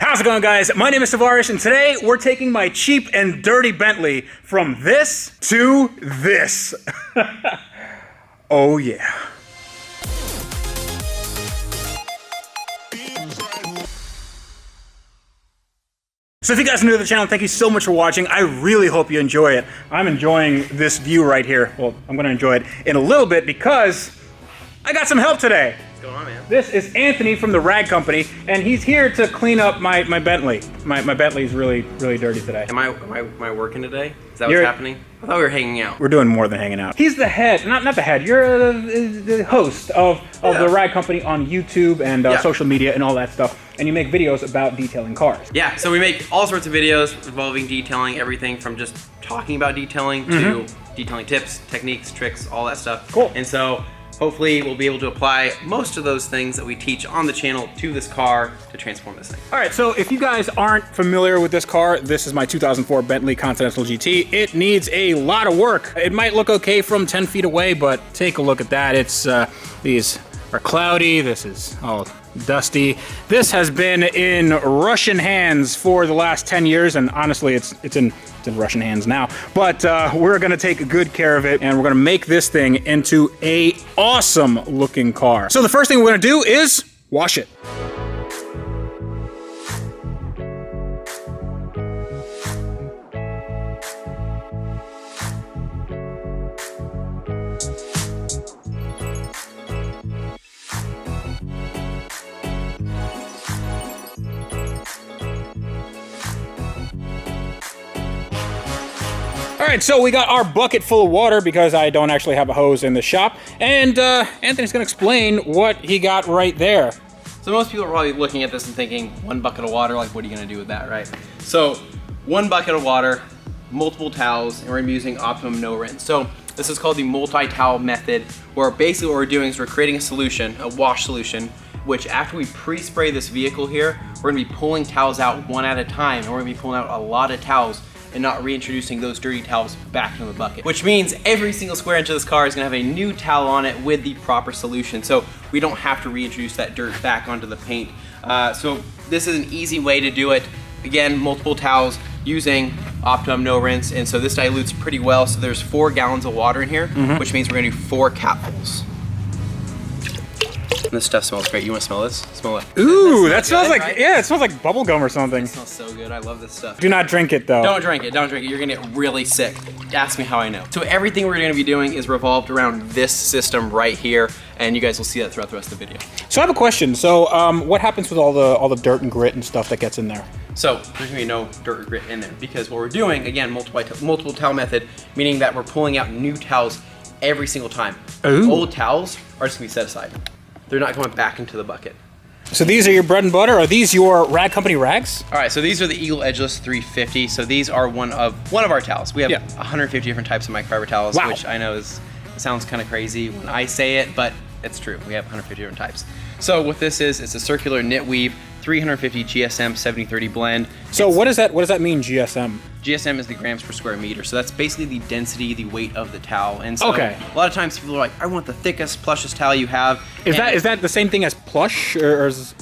How's it going, guys? My name is Tavarish, and today we're taking my cheap and dirty Bentley from this to this. Oh yeah. So if you guys are new to the channel, thank you so much for watching. I really hope you enjoy it. I'm enjoying this view right here. Well, I'm gonna enjoy it in a little bit because I got some help today. What's going on, man? This is Anthony from the Rag Company, and he's here to clean up my Bentley. My Bentley's really dirty today. Am I working today? Is that what's happening? I thought we were hanging out. We're doing more than hanging out. He's the head, not the head, you're the host of the Rag Company on YouTube and social media and all that stuff. And you make videos about detailing cars. Yeah, so we make all sorts of videos involving detailing, everything from just talking about detailing to detailing tips, techniques, tricks, all that stuff. Cool. And so hopefully we'll be able to apply most of those things that we teach on the channel to this car to transform this thing. All right, so if you guys aren't familiar with this car, this is my 2004 Bentley Continental GT. It needs a lot of work. It might look okay from 10 feet away, but take a look at that. It's, these are cloudy, this is all dusty. This has been in Russian hands for the last 10 years, and honestly, it's in Russian hands now. But we're gonna take good care of it, and we're gonna make this thing into a awesome looking car. So the first thing we're gonna do is wash it. All right, so we got our bucket full of water because I don't actually have a hose in the shop. And Anthony's gonna explain what he got right there. So most people are probably looking at this and thinking, one bucket of water, like what are you gonna do with that, right? So one bucket of water, multiple towels, and we're gonna be using optimum no rinse. So this is called the multi-towel method, where basically what we're doing is we're creating a solution, a wash solution, which after we pre-spray this vehicle here, we're gonna be pulling towels out one at a time, and we're gonna be pulling out a lot of towels and not reintroducing those dirty towels back into the bucket. Which means every single square inch of this car is gonna have a new towel on it with the proper solution, so we don't have to reintroduce that dirt back onto the paint. So this is an easy way to do it. Again, multiple towels using Optimum No Rinse, and so this dilutes pretty well. So there's 4 gallons of water in here, which means we're gonna do 4 capfuls. This stuff smells great. You want to smell this? Smell it. Ooh, that smells like, right? Yeah, it smells like bubble gum or something. It smells so good. I love this stuff. Do not drink it though. Don't drink it. Don't drink it. You're gonna get really sick. Ask me how I know. So everything we're gonna be doing is revolved around this system right here, and you guys will see that throughout the rest of the video. So I have a question. So what happens with all the dirt and grit and stuff that gets in there? So there's gonna be no dirt or grit in there because what we're doing, again, multiple towel method, meaning that we're pulling out new towels every single time. Ooh. Old towels are just gonna be set aside. They're not going back into the bucket. So these are your bread and butter? Are these your Rag Company rags? All right, so these are the Eagle Edgeless 350. So these are one of our towels. We have 150 different types of microfiber towels, which I know sounds kind of crazy when I say it, but it's true. We have 150 different types. So what this is, it's a circular knit weave, 350 GSM 70/30 blend. So what does that mean, GSM? GSM is the grams per square meter. So that's basically the density, the weight of the towel. And so a lot of times people are like, I want the thickest, plushest towel you have. Is that the same thing as plush or is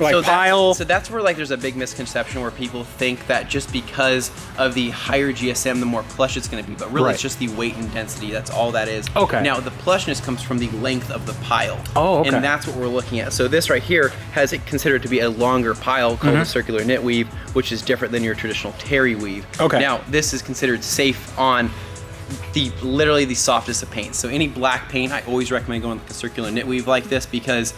like pile? So that's where there's a big misconception where people think that just because of the higher GSM, the more plush it's gonna be. But really it's just the weight and density. That's all that is. Okay. Now the plushness comes from the length of the pile. Oh, okay. And that's what we're looking at. So this right here has it considered to be a longer pile called a circular knit weave, which is different than your traditional terry weave. Okay. Now this is considered safe on literally the softest of paints. So any black paint, I always recommend going with a circular knit weave like this because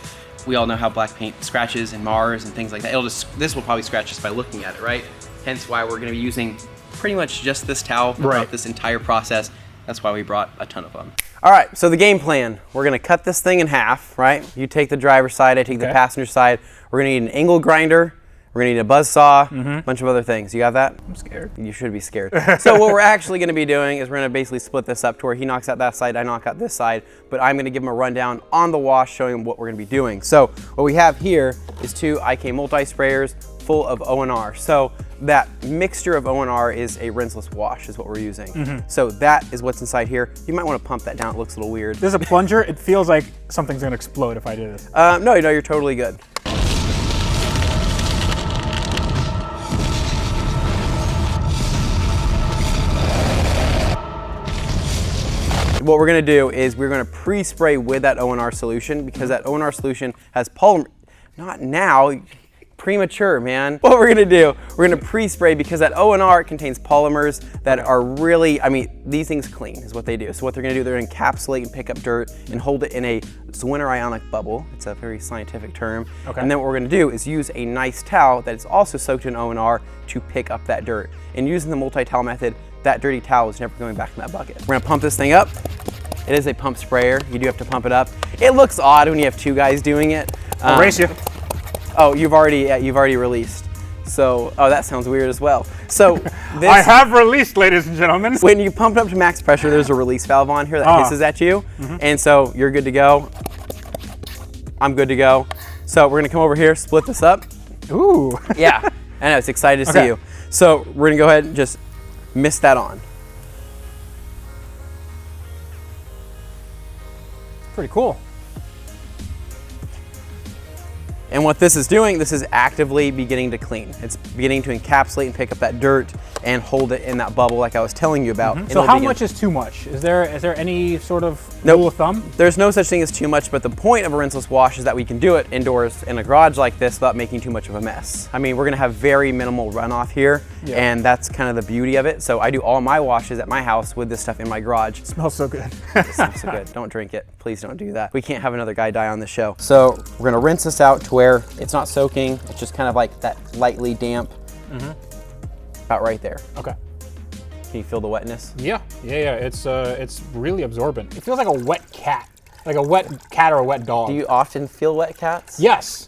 we all know how black paint scratches and mars and things like that. This will probably scratch just by looking at it, right? Hence why we're gonna be using pretty much just this towel throughout this entire process. That's why we brought a ton of them. All right, so the game plan. We're gonna cut this thing in half, right? You take the driver's side, I take the passenger side. We're gonna need an angle grinder. We're gonna need a buzzsaw, a bunch of other things. You got that? I'm scared. You should be scared. So what we're actually gonna be doing is we're gonna basically split this up to where he knocks out that side, I knock out this side, but I'm gonna give him a rundown on the wash showing him what we're gonna be doing. So what we have here is 2 IK multi-sprayers full of O&R. So that mixture of O&R is a rinseless wash is what we're using. So that is what's inside here. You might wanna pump that down, it looks a little weird. There's a plunger, it feels like something's gonna explode if I do this. No, you're totally good. what we're gonna do is we're gonna pre-spray with that O&R solution because that O&R solution has polymer, not now, premature, man. What we're gonna do, we're gonna pre-spray because that O&R contains polymers that are really, I mean, these things clean is what they do. So what they're gonna do, they're gonna encapsulate and pick up dirt and hold it in a Zwinner ionic bubble. It's a very scientific term. Okay. And then what we're gonna do is use a nice towel that is also soaked in O&R to pick up that dirt. And using the multi-towel method, that dirty towel is never going back in that bucket. We're gonna pump this thing up. It is a pump sprayer. You do have to pump it up. It looks odd when you have two guys doing it. I'll race you. Oh, you've already released. So, oh, that sounds weird as well. So, this, I have released, ladies and gentlemen. when you pump it up to max pressure, there's a release valve on here that hisses at you. And so you're good to go. I'm good to go. So we're gonna come over here, split this up. Ooh. Yeah, I know, it's excited to see you. So we're gonna go ahead and just mist that on. Pretty cool. And what this is doing, this is actively beginning to clean. It's beginning to encapsulate and pick up that dirt and hold it in that bubble like I was telling you about. So how much is too much? Is there any sort of Nope. rule of thumb? There's no such thing as too much, but the point of a rinseless wash is that we can do it indoors in a garage like this without making too much of a mess. I mean, we're gonna have very minimal runoff here, and that's kind of the beauty of it. So I do all my washes at my house with this stuff in my garage. It smells so good. It smells so good. Don't drink it. Please don't do that. We can't have another guy die on the show. So we're gonna rinse this out to where it's not soaking. It's just kind of like that lightly damp, about right there. Okay. Can you feel the wetness? Yeah. It's really absorbent. It feels like a wet cat, like a wet cat or a wet dog. Do you often feel wet cats? Yes.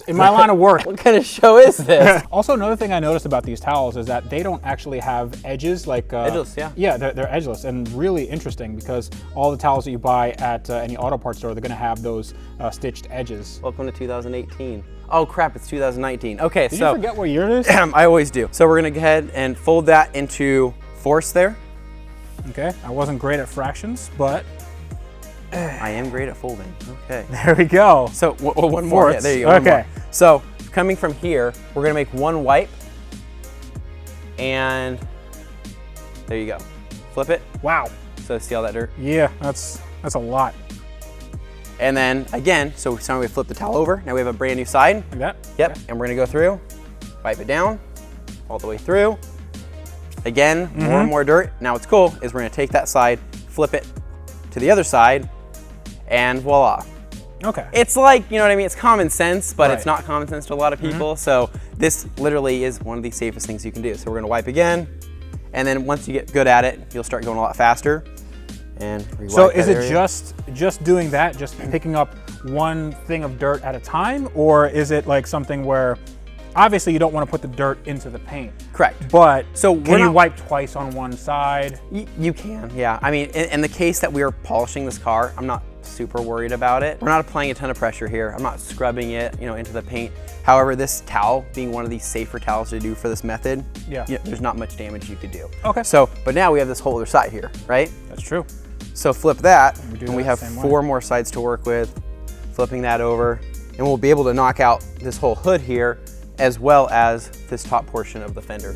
In my line of work. What kind of show is this? Also, another thing I noticed about these towels is that they don't actually have edges, like Edgeless, yeah. Yeah, they're edgeless, and really interesting because all the towels that you buy at any auto parts store, they're gonna have those stitched edges. Welcome to 2018. Oh crap, it's 2019. Okay, Did so you forget what year it is? I always do. So we're gonna go ahead and fold that into fourths there. Okay, I wasn't great at fractions, but I am great at folding. Okay. there we go. So one more. Yeah, there you go. Okay. One more. So coming from here, we're gonna make one wipe, and there you go. Flip it. Wow. So see all that dirt. Yeah, that's a lot. And then again, so we flip the towel over. Now we have a brand new side. Like that. Yep. Okay. And we're gonna go through, wipe it down, all the way through. Again, more and more dirt. Now what's cool is we're gonna take that side, flip it to the other side, and voila. Okay. It's like, you know what I mean? It's common sense, but it's Right. not common sense to a lot of people. So this literally is one of the safest things you can do. So we're gonna wipe again, and then once you get good at it, you'll start going a lot faster. And rewipe So is that it area. just doing that, just picking up one thing of dirt at a time, or is it like something where obviously you don't want to put the dirt into the paint? Correct. But So can we're you not- wipe twice on one side? You can, yeah. I mean, in the case that we are polishing this car, I'm not super worried about it. We're not applying a ton of pressure here. I'm not scrubbing it, into the paint. However, this towel, being one of the safer towels to do for this method, Yeah. there's not much damage you could do. Okay. So, but now we have this whole other side here, right? That's true. So flip that, do and we that have the same way. 4 more sides to work with. Flipping that over, and we'll be able to knock out this whole hood here, as well as this top portion of the fender.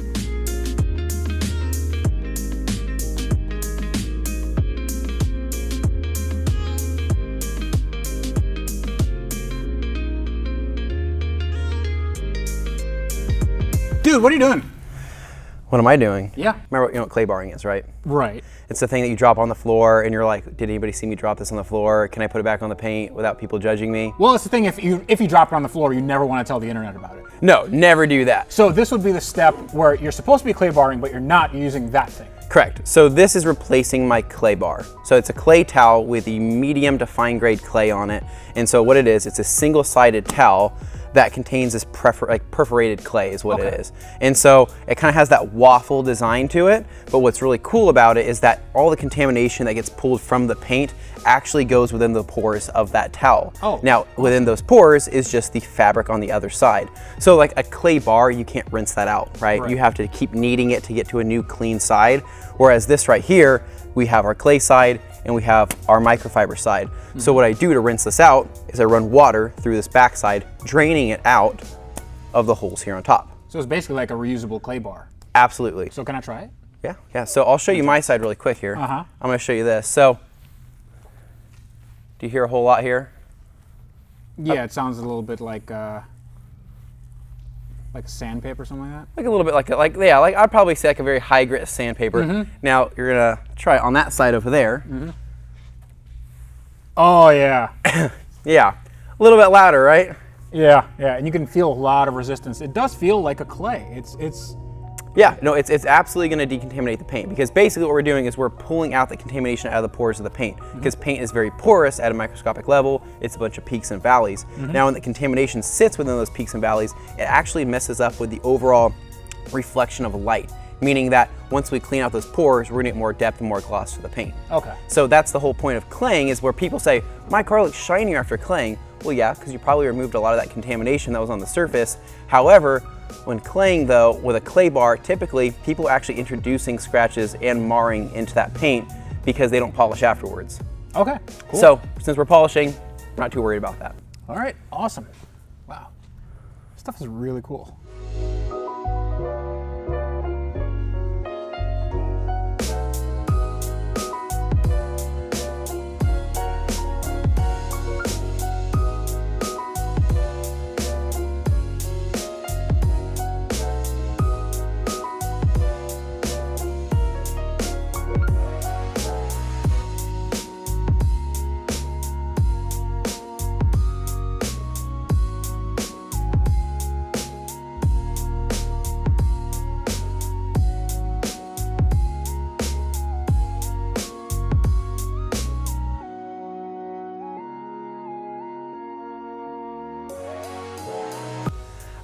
Dude, what are you doing? What am I doing? Yeah. Remember, you know what clay barring is, right? Right. It's the thing that you drop on the floor, and you're like, did anybody see me drop this on the floor? Can I put it back on the paint without people judging me? Well, it's the thing, if you drop it on the floor, you never want to tell the internet about it. No, never do that. So this would be the step where you're supposed to be clay barring, but you're not using that thing. Correct. So this is replacing my clay bar. So it's a clay towel with the medium to fine grade clay on it. And so what it is, it's a single-sided towel that contains this perforated clay is what it is. And so it kind of has that waffle design to it, but what's really cool about it is that all the contamination that gets pulled from the paint actually goes within the pores of that towel. Oh. Now, within those pores is just the fabric on the other side. So like a clay bar, you can't rinse that out, right? You have to keep kneading it to get to a new clean side. Whereas this right here, we have our clay side and we have our microfiber side. So what I do to rinse this out is I run water through this backside, draining it out of the holes here on top. So it's basically like a reusable clay bar. Absolutely. So can I try it? Yeah. So I'll show you my side really quick here. I'm gonna show you this. So Do you hear a whole lot here? Yeah, it sounds a little bit like sandpaper or something like that. Like a little bit like I'd probably say like a very high grit sandpaper. Now you're gonna try it on that side over there. Oh yeah. Yeah, a little bit louder, right? Yeah, and you can feel a lot of resistance. It does feel like a clay. It's. Yeah, no, it's absolutely going to decontaminate the paint, because basically what we're doing is we're pulling out the contamination out of the pores of the paint, because paint is very porous at a microscopic level. It's a bunch of peaks and valleys. Now when the contamination sits within those peaks and valleys, it actually messes up with the overall reflection of light, meaning that once we clean out those pores, we're going to get more depth and more gloss to the paint. Okay. So that's the whole point of claying, is where people say, my car looks shinier after claying. Well, yeah, because you probably removed a lot of that contamination that was on the surface. However, when claying though, with a clay bar, typically people are actually introducing scratches and marring into that paint because they don't polish afterwards. Okay, cool. So since we're polishing, we're not too worried about that. All right, awesome. Wow, this stuff is really cool.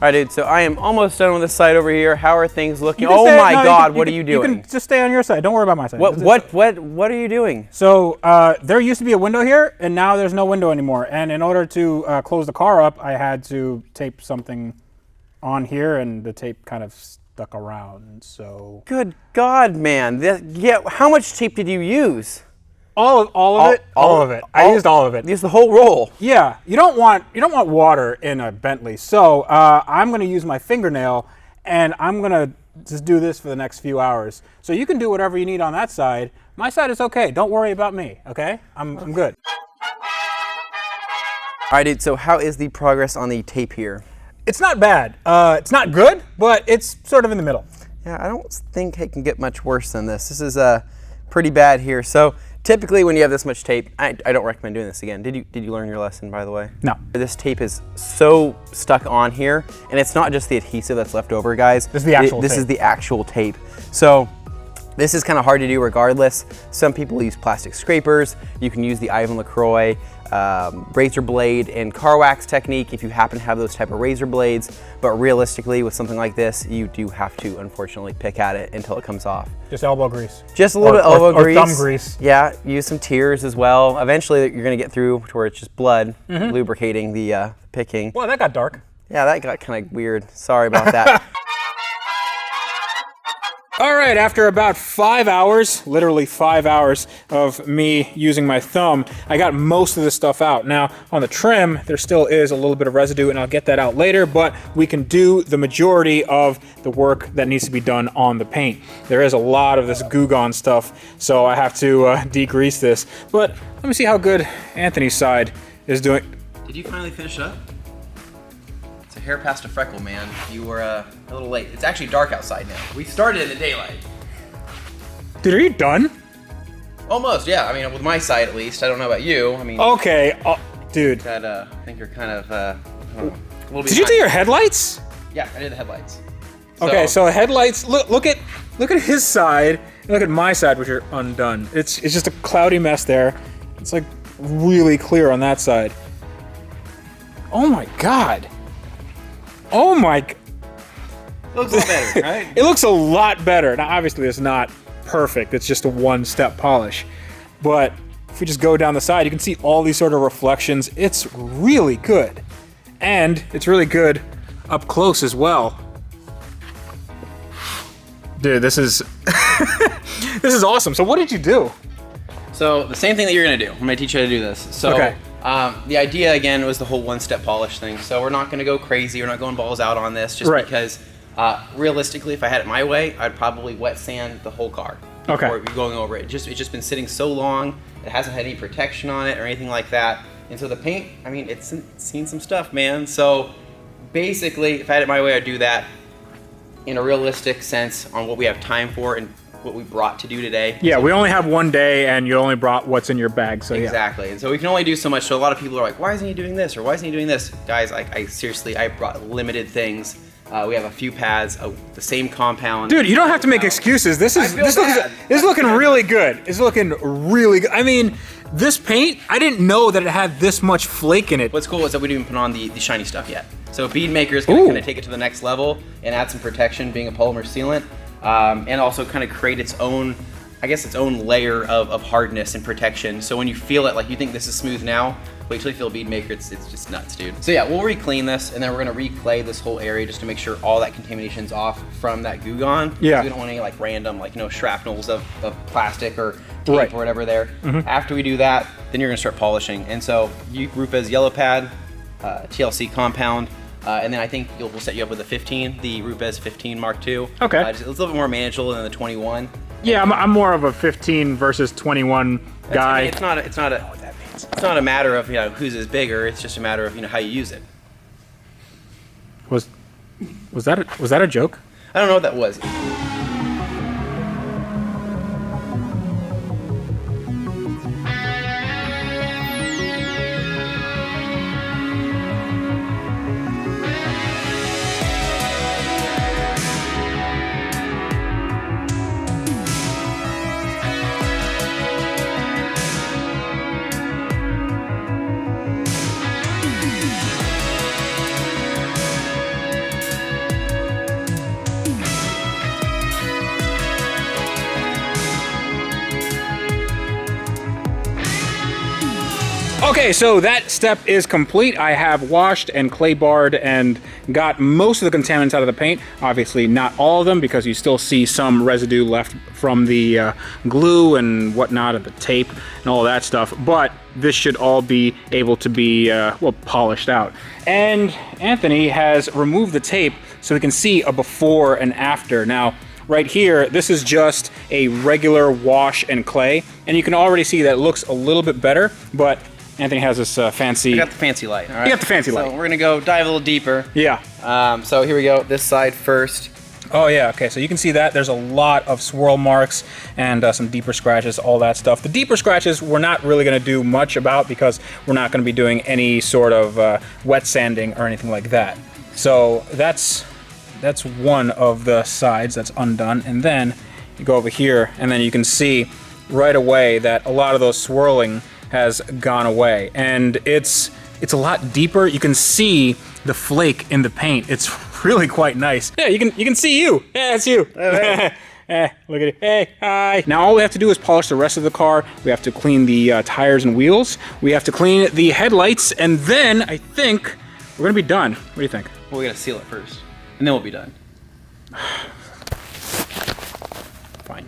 All right, dude, so I am almost done with this side over here. How are things looking? You can Oh stay- my no, God, what are you doing? You can just stay on your side. Don't worry about my side. What are you doing? So there used to be a window here, and now there's no window anymore. And in order to close the car up, I had to tape something on here, and the tape kind of stuck around. So Good God, man. Yeah, how much tape did you use? all of it. I used all of it. Used the whole roll. Yeah, you don't want water in a Bentley. So I'm going to use my fingernail, and I'm going to just do this for the next few hours. So you can do whatever you need on that side. My side is okay. Don't worry about me. Okay, I'm good. All right, dude. So how is the progress on the tape here? It's not bad. It's not good, but it's sort of in the middle. Yeah, I don't think it can get much worse than this. This is pretty bad here. So typically when you have this much tape, I don't recommend doing this again. Did you learn your lesson, by the way? No. This tape is so stuck on here, and it's not just the adhesive that's left over, guys. This is the actual This tape. is the actual tape. So this is kind of hard to do regardless. Some people use plastic scrapers. You can use the Ivan LaCroix razor blade and car wax technique if you happen to have those type of razor blades. But realistically, with something like this, you do have to unfortunately pick at it until it comes off. Just elbow grease. Just a little bit elbow grease. Or thumb grease. Yeah, use some tears as well. Eventually, you're gonna get through to where it's just blood lubricating the picking. Well, that got dark. Yeah, that got kind of weird. Sorry about that. All right, after about 5 hours, literally 5 hours of me using my thumb, I got most of this stuff out. Now, on the trim, there still is a little bit of residue, and I'll get that out later, but we can do the majority of the work that needs to be done on the paint. There is a lot of this Goo Gone stuff, so I have to degrease this. But let me see how good Anthony's side is doing. Did you finally finish up? It's a hair past a freckle, man. You were a little late. It's actually dark outside now. We started in the daylight. Dude, are you done? Almost, yeah. I mean, with my side at least. I don't know about you. I mean, Okay, dude. I think you're kind of, I don't know, a little bit Did you do behind. your headlights? Yeah, I did the headlights. Okay, so headlights. Look at his side. And look at my side, which are undone. It's just a cloudy mess there. It's like really clear on that side. Oh my God. Oh my. Looks a lot better, right? It looks a lot better. Now, obviously, it's not perfect. It's just a one-step polish. But if we just go down the side, you can see all these sort of reflections. It's really good. And it's really good up close as well. Dude, this is this is awesome. So what did you do? So the same thing that you're gonna do. I'm gonna teach you how to do this. So Okay. The idea again was the whole one-step polish thing. So we're not gonna go crazy. We're not going balls out on this just Right. because realistically, if I had it my way, I'd probably wet sand the whole car. before Okay. going over it. It's just been sitting so long. It hasn't had any protection on it or anything like that. And so the paint, I mean, it's seen some stuff, man. So basically, if I had it my way, I'd do that in a realistic sense on what we have time for and what we brought to do today. Yeah, we only have one day, and you only brought what's in your bag, so yeah. Exactly. And so we can only do so much. So a lot of people are like, why isn't he doing this? Or why isn't he doing this? Guys, I seriously, I brought limited things. We have a few pads, the same compound. Dude, you don't have to make excuses. This is looking really good. It's looking really good. I mean, this paint, I didn't know that it had this much flake in it. What's cool is that we didn't put on the shiny stuff yet. So Bead Maker is going to kind of take it to the next level and add some protection, being a polymer sealant, and also kind of create its own, I guess, its own layer of hardness and protection. So when you feel it, like you think this is smooth now, wait till you feel Bead Maker, it's just nuts, dude. So yeah, we'll re-clean this, and then we're gonna re-clay this whole area just to make sure all that contamination's off from that Goo Gone. Yeah. We don't want any like random, like, you know, shrapnels of plastic or tape or whatever there. After we do that, then you're gonna start polishing. And so Rupa's yellow pad, TLC compound, and then I think we'll set you up with a 15, the Rupes 15 Mark II. Okay. It's a little bit more manageable than the 21. Yeah, I'm more of a 15 versus 21 guy. It's not a matter of, you know, whose is bigger. It's just a matter of, you know, how you use it. Was that a joke? I don't know what that was. Okay, so that step is complete. I have washed and clay barred and got most of the contaminants out of the paint. Obviously not all of them, because you still see some residue left from the glue and whatnot, and the tape and all that stuff. But this should all be able to be, well, polished out. And Anthony has removed the tape so we can see a before and after. Now, right here, this is just a regular wash and clay, and you can already see that it looks a little bit better, but Anthony has this fancy... I got the fancy light, all right? You got the fancy light. So we're gonna go dive a little deeper. Yeah. So here we go, this side first. Oh yeah, okay, so you can see that there's a lot of swirl marks and some deeper scratches, all that stuff. The deeper scratches we're not really gonna do much about, because we're not gonna be doing any sort of wet sanding or anything like that. So that's one of the sides that's undone, and then you go over here, and then you can see right away that a lot of those swirling has gone away, and it's a lot deeper. You can see the flake in the paint. It's really quite nice. Yeah, you can see you. Yeah, it's you. Right. Look at it. Hey, hi. Now all we have to do is polish the rest of the car. We have to clean the tires and wheels. We have to clean the headlights, and then I think we're gonna be done. What do you think? Well, we gotta seal it first, and then we'll be done. Fine.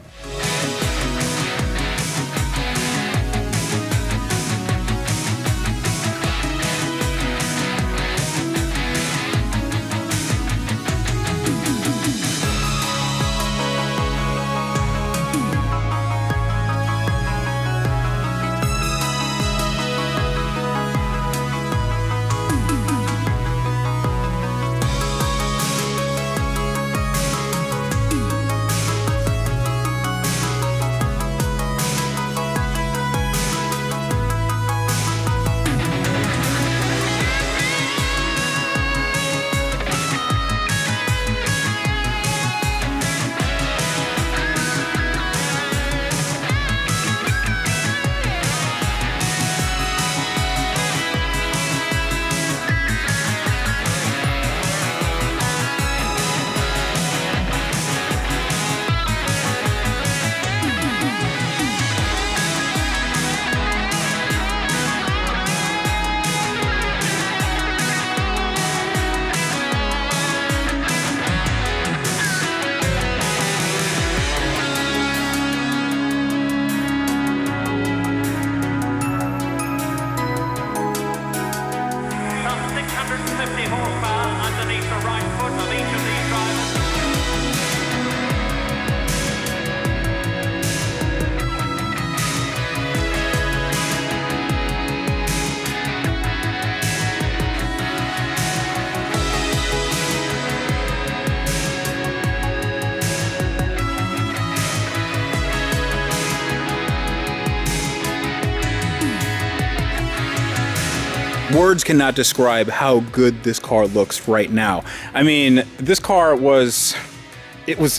Words cannot describe how good this car looks right now. I mean, this car was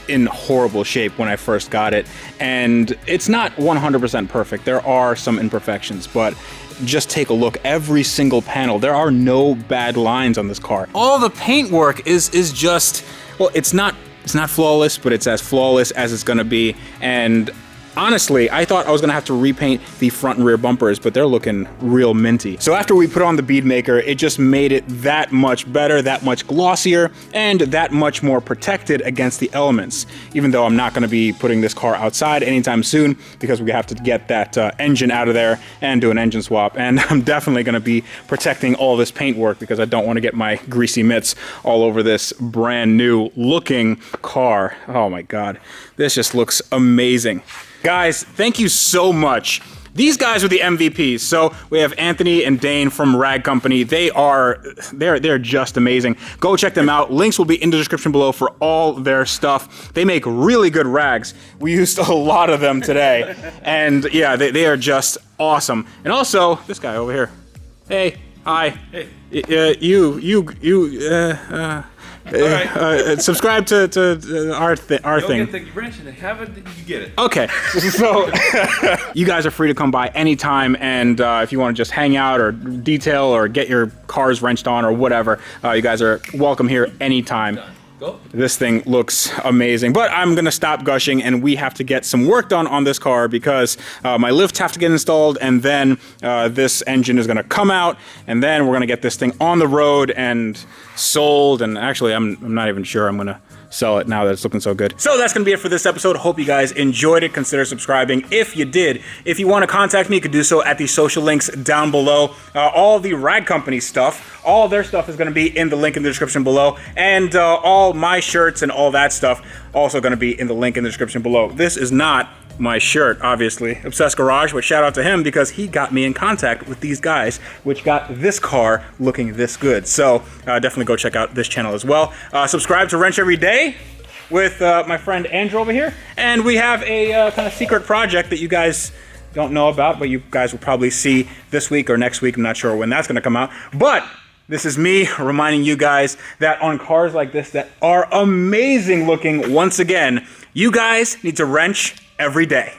in horrible shape when I first got it, and it's not 100% perfect. There are some imperfections, but just take a look. Every single panel, there are no bad lines on this car. All the paintwork is just, well, it's not flawless, but it's as flawless as it's gonna be. And honestly, I thought I was gonna have to repaint the front and rear bumpers, but they're looking real minty. So after we put on the bead maker, it just made it that much better, that much glossier, and that much more protected against the elements. Even though I'm not gonna be putting this car outside anytime soon, because we have to get that engine out of there and do an engine swap. And I'm definitely gonna be protecting all this paintwork because I don't wanna get my greasy mitts all over this brand new looking car. Oh my God, this just looks amazing. Guys, thank you so much. These guys are the MVPs. So we have Anthony and Dane from Rag Company. They're just amazing. Go check them out. Links will be in the description below for all their stuff. They make really good rags. We used a lot of them today. And yeah, they are just awesome. And also, this guy over here. Hey, hi. Hey. Subscribe to our thing. Thank you, Branch, and have it, you get it. Okay, so you guys are free to come by anytime, and if you want to just hang out or detail or get your cars wrenched on or whatever, you guys are welcome here anytime. Done. Go. This thing looks amazing, but I'm gonna stop gushing, and we have to get some work done on this car because my lifts have to get installed, and then this engine is gonna come out, and then we're gonna get this thing on the road and sold. And actually, I'm not even sure I'm gonna sell it now that it's looking so good. So that's gonna be it for this episode. Hope you guys enjoyed it. Consider subscribing if you did. If you want to contact me, you can do so at the social links down below. All the Rag Company stuff, all their stuff is gonna be in the link in the description below, and all my shirts and all that stuff also gonna be in the link in the description below. This is not my shirt, obviously. Obsessed Garage, but shout out to him because he got me in contact with these guys, which got this car looking this good. So definitely go check out this channel as well. Subscribe to Wrench Every Day with my friend Andrew over here. And we have a kind of secret project that you guys don't know about, but you guys will probably see this week or next week. I'm not sure when that's gonna come out. But this is me reminding you guys that on cars like this that are amazing looking, once again, you guys need to wrench every day.